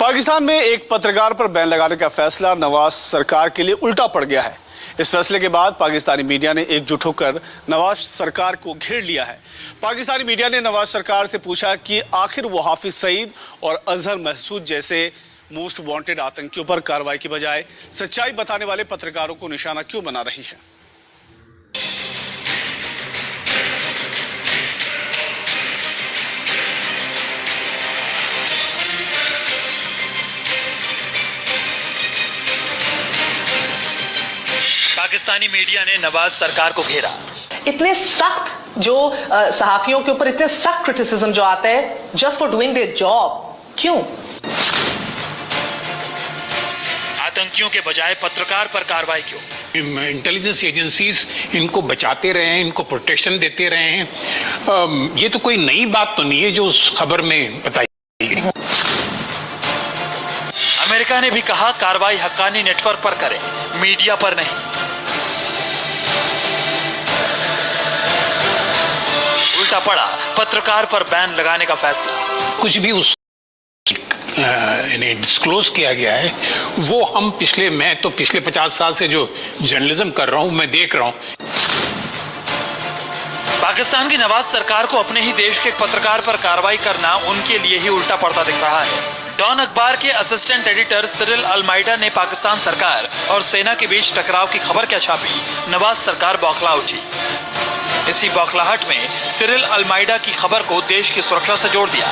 पाकिस्तान में एक पत्रकार पर बैन लगाने का फैसला नवाज सरकार के लिए उल्टा पड़ गया है। इस फैसले के बाद पाकिस्तानी मीडिया ने एकजुट होकर नवाज सरकार को घेर लिया है। पाकिस्तानी मीडिया ने नवाज सरकार से पूछा कि आखिर वो हाफिज सईद और अजहर महसूद जैसे मोस्ट वांटेड आतंकियों पर कार्रवाई की बजाय सच्चाई बताने वाले पत्रकारों को निशाना क्यों बना रही है। पाकिस्तानी मीडिया ने नवाज सरकार को घेरा। इतने सख्त जो सहाफियों के ऊपर इतने सख्त क्रिटिसिज्म जो आता है just for doing their job, क्यों? आतंकियों के बजाय पत्रकार पर कार्रवाई क्यों? इंटेलिजेंस एजेंसीज इनको बचाते रहे हैं, इनको प्रोटेक्शन देते रहे हैं। ये तो कोई नई बात तो नहीं है जो उस खबर में बताई गई। अमेरिका ने भी कहा कार्रवाई हक्कानी नेटवर्क पर करें, मीडिया पर नहीं। उल्टा पड़ा पत्रकार पर बैन लगाने का फैसला। कुछ भी उस डिस्क्लोज किया गया है वो हम मैं तो पिछले 50 साल से जो जर्नलिज्म कर रहा हूं, मैं देख रहा हूं। पाकिस्तान की नवाज सरकार को अपने ही देश के एक पत्रकार पर कार्रवाई करना उनके लिए ही उल्टा पड़ता दिख रहा है। डॉन अखबार के असिस्टेंट एडिटर सिरिल अलमाइडा ने पाकिस्तान सरकार और सेना के बीच टकराव की खबर क्या छापी, नवाज सरकार बौखला उठी। इसी बौखलाहट में सिरिल अलमाइडा की खबर को देश की सुरक्षा से जोड़ दिया।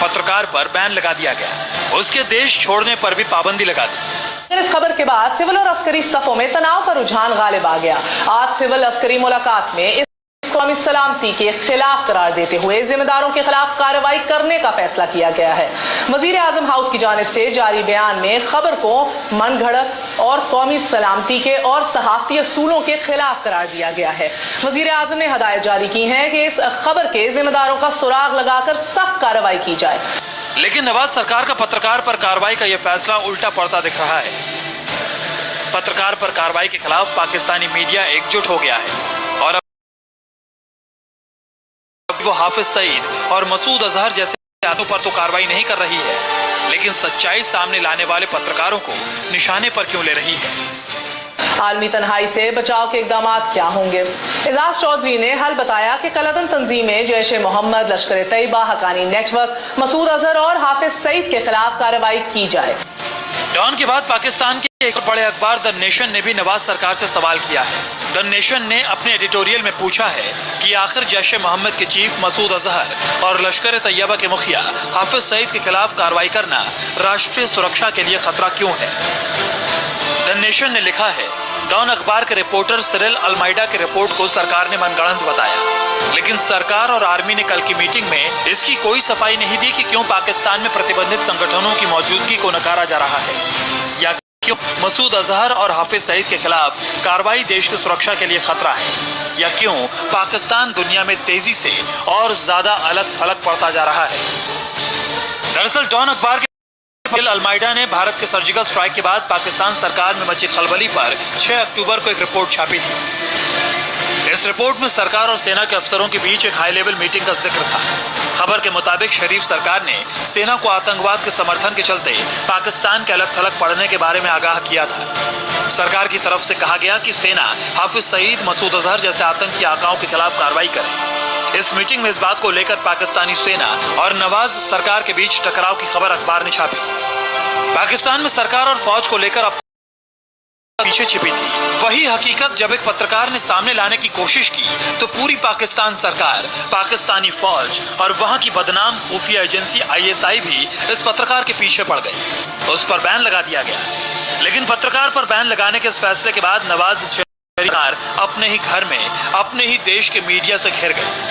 पत्रकार पर बैन लगा दिया गया, उसके देश छोड़ने पर भी पाबंदी लगा दी। इस खबर के बाद सिविल और अस्करी सफों में तनाव का रुझान गालिब आ गया। आज सिविल अस्करी मुलाकात में इस कौमी सलामती के खिलाफ करार देते हुए जिम्मेदारों के खिलाफ कार्रवाई करने का फैसला किया गया है। वजीर आजम हाउस की जानिब से जारी बयान में खबर को मनगढ़ंत और कौमी सलामती के और सहाफती असूलों के खिलाफ करार दिया गया है। वजीर आजम ने हदायत जारी की है कि इस खबर के जिम्मेदारों का सुराग लगाकर सख्त कार्रवाई की जाए। लेकिन नवाज सरकार का पत्रकार पर कार्रवाई का यह फैसला उल्टा पड़ता दिख रहा है। पत्रकार पर कार्रवाई के खिलाफ पाकिस्तानी मीडिया एकजुट हो गया है और वो हाफिज सईद और मसूद अजहर जैसे आतंकियों पर तो कार्रवाई नहीं कर रही है, लेकिन सच्चाई सामने लाने वाले पत्रकारों को निशाने पर क्यों ले रही है। आलमी तन्हाई से बचाव के इकदाम क्या होंगे? एजाज चौधरी ने हल बताया कि कलदन तंजीमें जैश ए मोहम्मद, लश्कर तैयबा, हक्कानी नेटवर्क, मसूद अजहर और हाफिज सईद के खिलाफ कार्रवाई की जाए। डॉन के बाद पाकिस्तान के एक बड़े अखबार द नेशन ने भी नवाज सरकार से सवाल किया है। द नेशन ने अपने एडिटोरियल में पूछा है कि आखिर जैश ए मोहम्मद के चीफ मसूद अजहर और लश्कर तैयबा के मुखिया हाफिज सईद के खिलाफ कार्रवाई करना राष्ट्रीय सुरक्षा के लिए खतरा क्यों है। द नेशन ने लिखा है, डॉन अखबार के रिपोर्टर सिरिल अलमाइडा की रिपोर्ट को सरकार ने मनगढ़ंत बताया, लेकिन सरकार और आर्मी ने कल की मीटिंग में इसकी कोई सफाई नहीं दी कि क्यों पाकिस्तान में प्रतिबंधित संगठनों की मौजूदगी को नकारा जा रहा है, या क्यों मसूद अजहर और हाफिज सईद के खिलाफ कार्रवाई देश की सुरक्षा के लिए खतरा है, या क्यों पाकिस्तान दुनिया में तेजी से और ज्यादा अलग थलग पड़ता जा रहा है। दरअसल डॉन अखबार के अलमाइडा ने भारत के सर्जिकल स्ट्राइक के बाद पाकिस्तान सरकार में मची खलबली पर 6 अक्टूबर को एक रिपोर्ट छापी थी। इस रिपोर्ट में सरकार और सेना के अफसरों के बीच एक हाई लेवल मीटिंग का जिक्र था। खबर के मुताबिक शरीफ सरकार ने सेना को आतंकवाद के समर्थन के चलते पाकिस्तान के अलग थलग पड़ने के बारे में आगाह किया था। सरकार की तरफ से कहा गया कि सेना हाफिज सईद, मसूद अजहर जैसे आतंकी आकाओं के खिलाफ कार्रवाई करे। इस मीटिंग में इस बात को लेकर पाकिस्तानी सेना और नवाज सरकार के बीच टकराव की खबर अखबार ने छापी। पाकिस्तान में सरकार और फौज को लेकर पीछे छिपी थी वही हकीकत जब एक पत्रकार ने सामने लाने की कोशिश की तो पूरी पाकिस्तान सरकार, पाकिस्तानी फौज और वहां की बदनाम खुफिया एजेंसी ISI भी इस पत्रकार के पीछे पड़ गई। उस पर बैन लगा दिया गया। लेकिन पत्रकार पर बैन लगाने के इस फैसले के बाद नवाज सरकार अपने ही घर में अपने ही देश के मीडिया से घिर गई,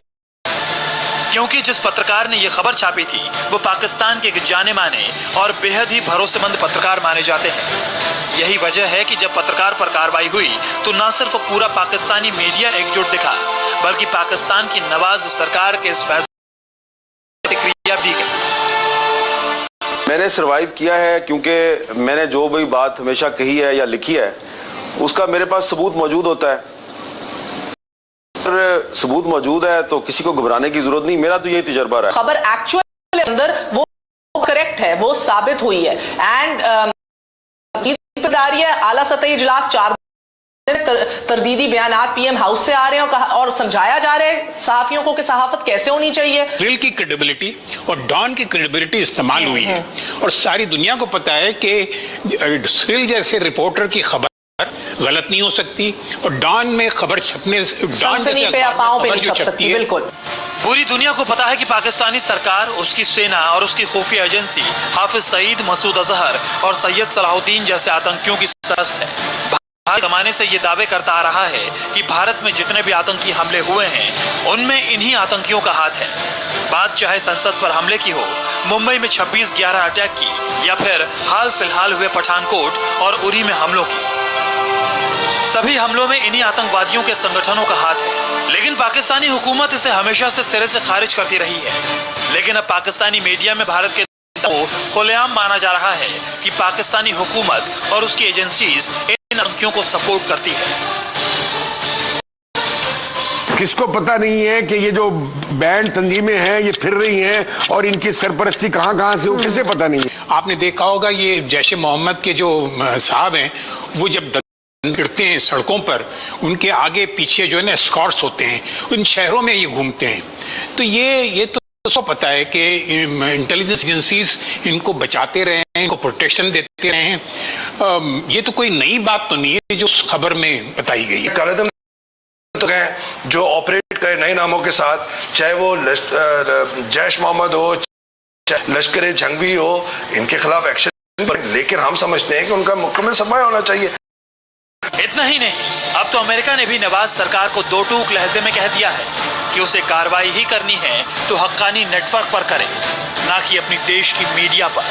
क्योंकि जिस पत्रकार ने यह खबर छापी थी वो पाकिस्तान के एक जाने माने और बेहद ही भरोसेमंद पत्रकार माने जाते हैं। यही वजह है कि जब पत्रकार पर कार्रवाई हुई तो न सिर्फ पूरा पाकिस्तानी मीडिया एकजुट दिखा, बल्कि पाकिस्तान की नवाज सरकार के इस फैसले की प्रतिक्रिया दी गई। मैंने सरवाइव किया है क्योंकि मैंने जो भी बात हमेशा कही है या लिखी है उसका मेरे पास सबूत मौजूद होता है। सबूत मौजूद है तो किसी को घबराने की जरूरत नहीं। मेरा तो यही तजुर्बा रहा है। खबर एक्चुअल अंदर वो करेक्ट है, साबित हुई है। एंड है आला सतही इजलास 4 तरदीदी बयानात पीएम हाउस से आ रहे हैं और समझाया जा रहा है सहाफियों को कि सहाफत कैसे होनी चाहिए। थ्रिल की क्रेडिबिलिटी और डॉन की क्रेडिबिलिटी इस्तेमाल हुई है और सारी दुनिया को पता है कि थ्रिल जैसे रिपोर्टर की खबर गलत नहीं हो सकती और डॉन में खबर छपने से सनसनी पे अफवाहों पे नहीं छप सकती। बिल्कुल पूरी दुनिया को पता है कि पाकिस्तानी सरकार, उसकी सेना और उसकी खुफिया एजेंसी हाफिज सईद, मसूद अजहर और सैयद सलाहुद्दीन जैसे आतंकियों की सरस्त है। भारत जमाने से ये दावे करता आ रहा है कि भारत में जितने भी आतंकी हमले हुए हैं उनमें इन्हीं आतंकियों का हाथ है। बात चाहे संसद पर हमले की हो, मुंबई में 26/11 अटैक की या फिर हाल फिलहाल हुए पठानकोट और उरी में हमलों की, सभी हमलों में इन्हीं आतंकवादियों के संगठनों का हाथ है। लेकिन पाकिस्तानी हुकूमत इसे हमेशा से सिरे से खारिज करती रही है। लेकिन अब पाकिस्तानी मीडिया में भारत के को खुलेआम माना जा रहा है कि पाकिस्तानी हुकूमत और उसकी एजेंसीज इन आतंकियों को सपोर्ट करती है। किसको पता नहीं है कि ये जो बैंड तंजीमें हैं ये फिर रही हैं और इनकी सरपरस्ती कहां से हो, किसे पता नहीं है। आपने देखा होगा ये जैश ए मोहम्मद के जो साहब हैं वो जब गिरते हैं सड़कों पर, उनके आगे पीछे जो है ना एस्कॉर्ट्स होते हैं, उन शहरों में ये घूमते हैं। तो ये तो सब पता है कि इंटेलिजेंस एजेंसीज इनको बचाते रहे हैं, इनको प्रोटेक्शन देते रहे हैं। ये तो कोई नई बात तो नहीं है जो खबर में बताई गई है। कालेदम तो गए जो ऑपरेट करे नए नामों के साथ, चाहे वो जैश मोहम्मद हो, चाहे लश्कर जंगवी हो, इनके खिलाफ एक्शन, लेकिन हम समझते हैं कि उनका मुकम्मल सफाया होना चाहिए। इतना ही नहीं, अब तो अमेरिका ने भी नवाज सरकार को दो टूक लहजे में कह दिया है कि उसे कार्रवाई ही करनी है तो हक्कानी नेटवर्क पर करे, ना कि अपनी देश की मीडिया पर।